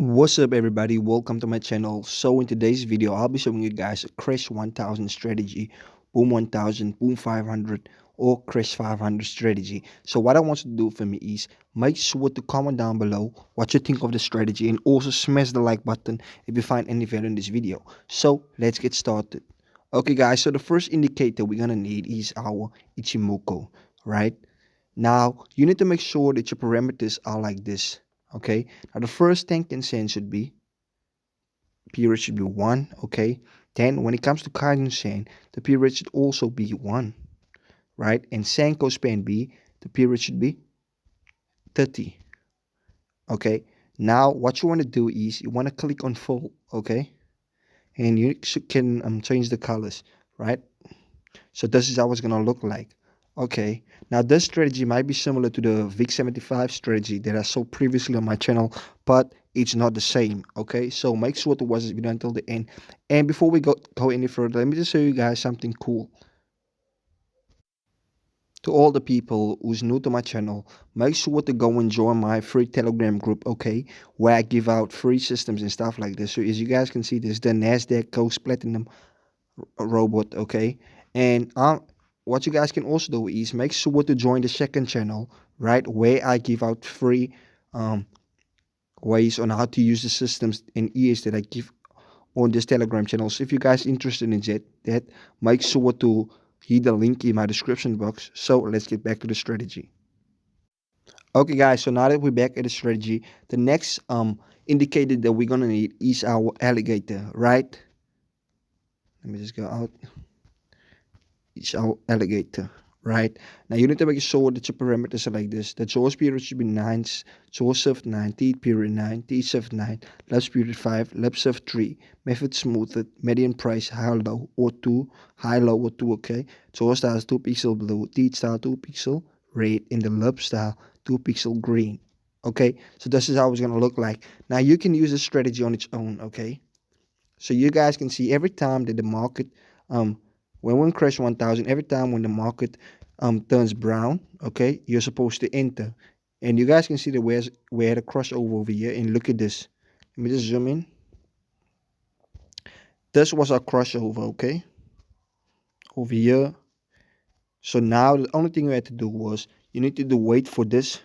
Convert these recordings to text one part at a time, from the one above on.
What's up everybody, welcome to my channel. So in today's video I'll be showing you guys a crash 1000 strategy, boom 1000, boom 500 or crash 500 strategy. So what I want you to do for me is make sure to comment down below what you think of the strategy, and also smash the like button if you find any value in this video. So let's get started. Okay guys, so the first indicator we're gonna need is our Ichimoku, right? Now you need to make sure that your parameters are like this. Okay, now the first 10 consent should be period should be 1. Okay, then when it comes to consent, the period should also be 1, right? And Senko span B, the period should be 30. Okay, now what you want to do is you want to click on full. Okay, and you can change the colors, right? So this is how it's gonna look like. Okay, now this strategy might be similar to the VIX75 strategy that I saw previously on my channel, but it's not the same. Okay, so make sure to watch this video until the end. And before we go any further, let me just show you guys something cool. To all the people who's new to my channel, make sure to go and join my free Telegram group, okay, where I give out free systems and stuff like this. So as you guys can see, there's the Nasdaq Ghost Platinum robot, okay. And what you guys can also do is make sure to join the second channel, right, where I give out free um ways on how to use the systems and EAs that I give on this Telegram channel. So if you guys interested in that, make sure to hit the link in my description box. So let's get back to the strategy. Okay guys, so now that we're back at the strategy, the next indicator that we're gonna need is our alligator, right? Let me just go out. It's our alligator, right? Now you need to make sure that your parameters are like this. The source period should be 9, source of 9, T period 9, T of 9, lapse period 5, lapse of 3, method smoothed, median price high low or 2, high low or 2, okay? Source style is 2 pixel blue, T style 2 pixel red, and the lapse style 2 pixel green. Okay, so this is how it's gonna look like. Now you can use this strategy on its own, okay? So you guys can see every time that the market when we crash 1000, every time when the market turns brown, okay, you're supposed to enter. And you guys can see that we had a crossover over here, and look at this. Let me just zoom in. This was our crossover, okay, over here. So now the only thing we had to do was you need to wait for this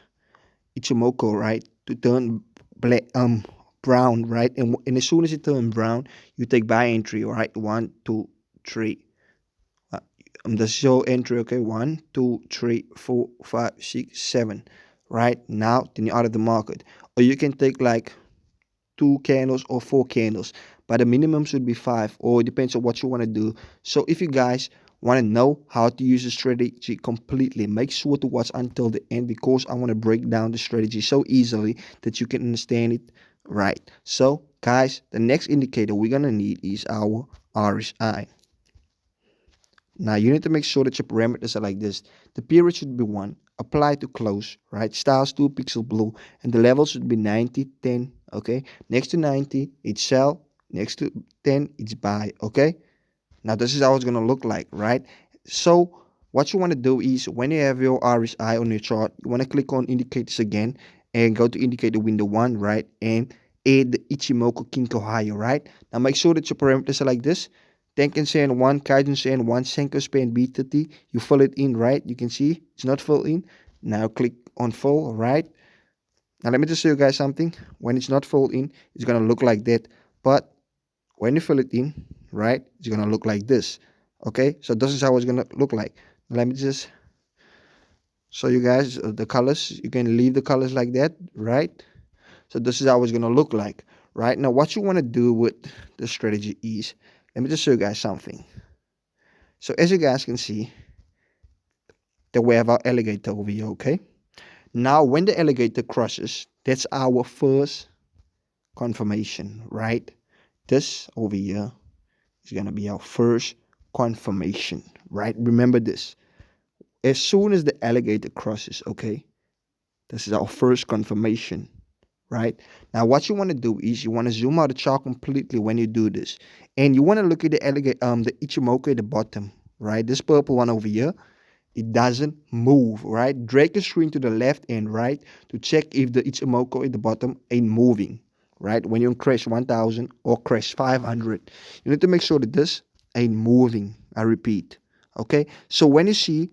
Ichimoku, right, to turn black brown, right? And as soon as it turns brown, you take buy entry, all right? 1, 2, 3. The show entry, okay, 1, 2, 3, 4, 5, 6, 7. Right now, then you're out of the market. Or you can take like 2 candles or 4 candles, but the minimum should be 5, or it depends on what you want to do. So if you guys want to know how to use the strategy completely, make sure to watch until the end, because I want to break down the strategy so easily that you can understand it right. So guys, the next indicator we're gonna need is our RSI. Now you need to make sure that your parameters are like this. The period should be 1, apply to close, right? Styles 2 pixel blue, and the level should be 90, 10, okay? Next to 90, it's sell. Next to 10, it's buy, okay? Now this is how it's gonna look like, right? So what you want to do is when you have your RSI on your chart, you want to click on indicators again and go to indicator window 1, right? And add the Ichimoku Kinko higher, right? Now make sure that your parameters are like this. Tenkan Sen 1, Kaijun Sen 1, Senko span B30. You fill it in, right? You can see it's not filled in. Now click on full, right? Now let me just show you guys something. When it's not filled in, it's gonna look like that. But when you fill it in, right, it's gonna look like this. Okay, so this is how it's gonna look like. Let me just show you guys the colors. You can leave the colors like that, right? So this is how it's gonna look like, right? Now what you want to do with the strategy is, let me just show you guys something. So as you guys can see, that we have our alligator over here, okay? Now when the alligator crosses, that's our first confirmation, right? This over here is gonna be our first confirmation, right? Remember this. As soon as the alligator crosses, okay, this is our first confirmation, right? Now what you want to do is you want to zoom out the chart completely when you do this, and you want to look at the alligator, the Ichimoku at the bottom, right? This purple one over here, it doesn't move, right? Drag the screen to the left and right to check if the Ichimoku at the bottom ain't moving, right? When you're on crash 1000 or crash 500, you need to make sure that this ain't moving. I repeat. Okay, so when you see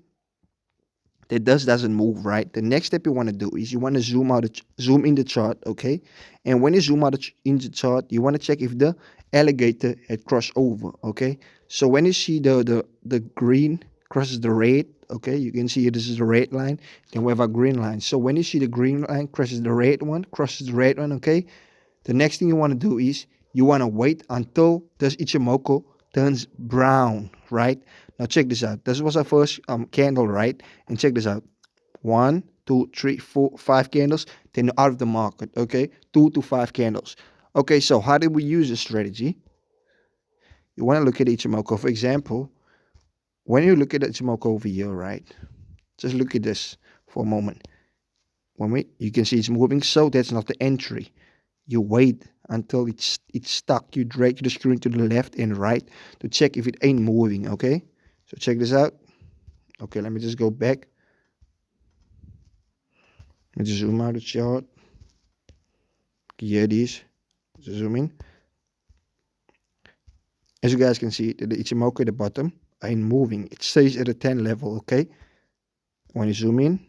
that this doesn't move, right, the next step you want to do is you want to zoom in the chart. Okay, and when you zoom out in the chart, you want to check if the alligator had crossed over. Okay, so when you see the green crosses the red, okay, you can see this is the red line, then we have a green line. So when you see the green line crosses the red one, okay, the next thing you want to do is you want to wait until this Ichimoku turns brown, right? Now check this out. This was our first candle, right? And check this out. 1, 2, 3, 4, 5 candles. Then you're out of the market, okay? 2 to 5 candles. Okay, so how did we use this strategy? You want to look at Ichimoku. For example, when you look at Ichimoku over here, right? Just look at this for a moment. You can see it's moving, so that's not the entry. You wait until it's stuck. You drag the screen to the left and right to check if it ain't moving. Okay, so check this out. Okay, let me just go back. Let me just zoom out the chart. Here it is. Just zoom in. As you guys can see, the Ichimoku at the bottom ain't moving. It stays at a 10 level. Okay, when you zoom in,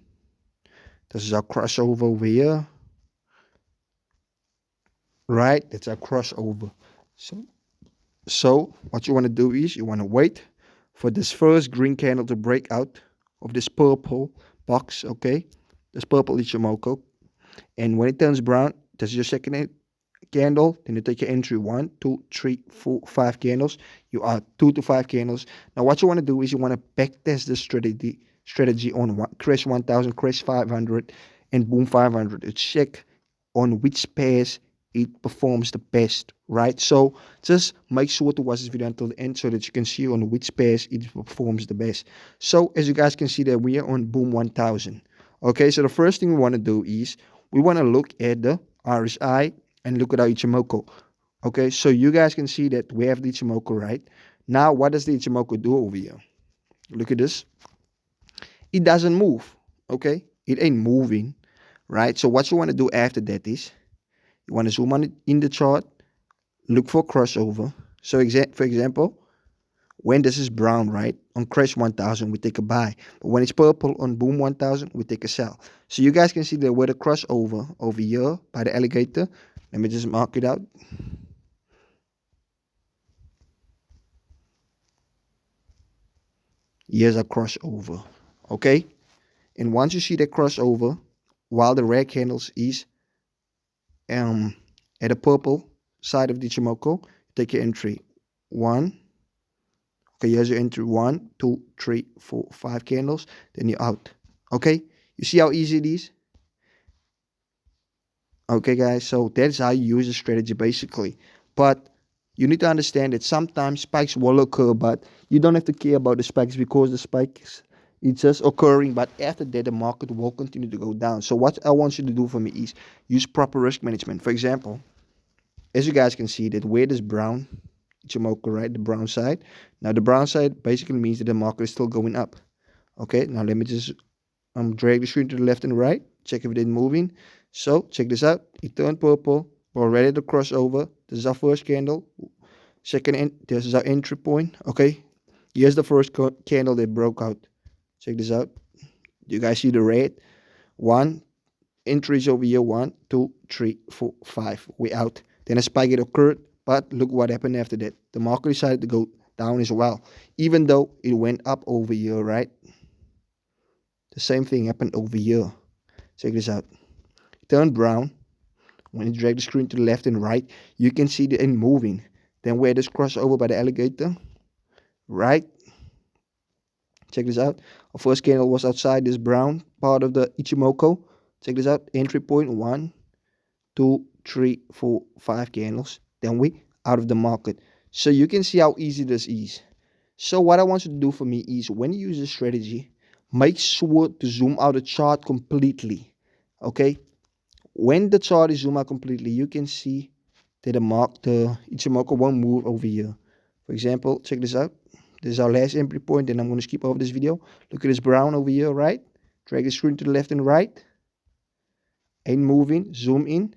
this is our crossover over here. Right, that's our crossover. So what you want to do is you want to wait for this first green candle to break out of this purple box, okay? This purple Ichimoku. And when it turns brown, this is your second candle. Then you take your entry 1, 2, 3, 4, 5 candles. You are 2 to 5 candles. Now what you want to do is you want to backtest this strategy on crash 1000, crash 500, and boom 500. To check on which pairs it performs the best, right? So just make sure to watch this video until the end so that you can see on which pairs it performs the best. So as you guys can see that we are on boom 1000. Okay, so the first thing we want to do is we want to look at the RSI and look at our Ichimoku. Okay, so you guys can see that we have the Ichimoku, right? Now what does the Ichimoku do over here? Look at this. It doesn't move. Okay, it ain't moving, right? So what you want to do after that is you want to zoom on it in the chart, look for crossover. So for example, when this is brown, right, on crash 1000, we take a buy. But when it's purple on boom 1000, we take a sell. So you guys can see that where the crossover over here by the alligator. Let me just mark it out. Here's a crossover, okay? And once you see that crossover, while the red candles is at the purple side of the Ichimoku, take your entry 1. Okay, here's your entry 1, 2, 3, 4, 5 candles. Then you're out. Okay, you see how easy it is? Okay, guys, so that's how you use the strategy basically. But you need to understand that sometimes spikes will occur, but you don't have to care about the spikes because the spikes it's just occurring. But after that, the market will continue to go down. So what I want you to do for me is use proper risk management. For example, as you guys can see that where this brown Ichimoku, right, the brown side. Now the brown side basically means that the market is still going up. Okay, now let me just drag the screen to the left and right, check if it is moving. So check this out, it turned purple, we're ready to cross over. This is our first candle. This is our entry point. Okay, here's the first candle that broke out. Check this out, you guys see the red? One entries over here, 1, 2, 3, 4, 5, we out. Then a spike it occurred, but look what happened after that. The market decided to go down as well, even though it went up over here, right? The same thing happened over here. Check this out. It turned brown. When you drag the screen to the left and right, you can see the end moving. Then where this crossover by the alligator, right? Check this out. Our first candle was outside this brown part of the Ichimoku. Check this out. Entry point 1, 2, 3, 4, 5 candles. Then we out of the market. So you can see how easy this is. So what I want you to do for me is when you use this strategy, make sure to zoom out the chart completely. Okay? When the chart is zoomed out completely, you can see that the Ichimoku won't move over here. For example, check this out. This is our last entry point, and I'm going to skip over this video. Look at this brown over here, right? Drag the screen to the left and right. Ain't moving. Zoom in.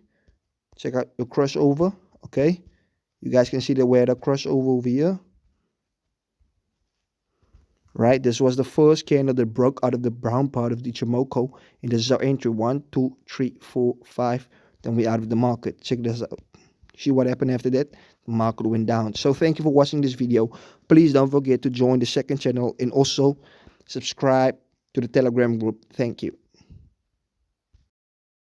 Check out the crossover. Okay, you guys can see the where the crossover over here. Right, this was the first candle that broke out of the brown part of the Ichimoku, and this is our entry 1, 2, 3, 4, 5. Then we out of the market. Check this out. See what happened after that? The market went down. So thank you for watching this video. Please don't forget to join the second channel and also subscribe to the Telegram group. Thank you.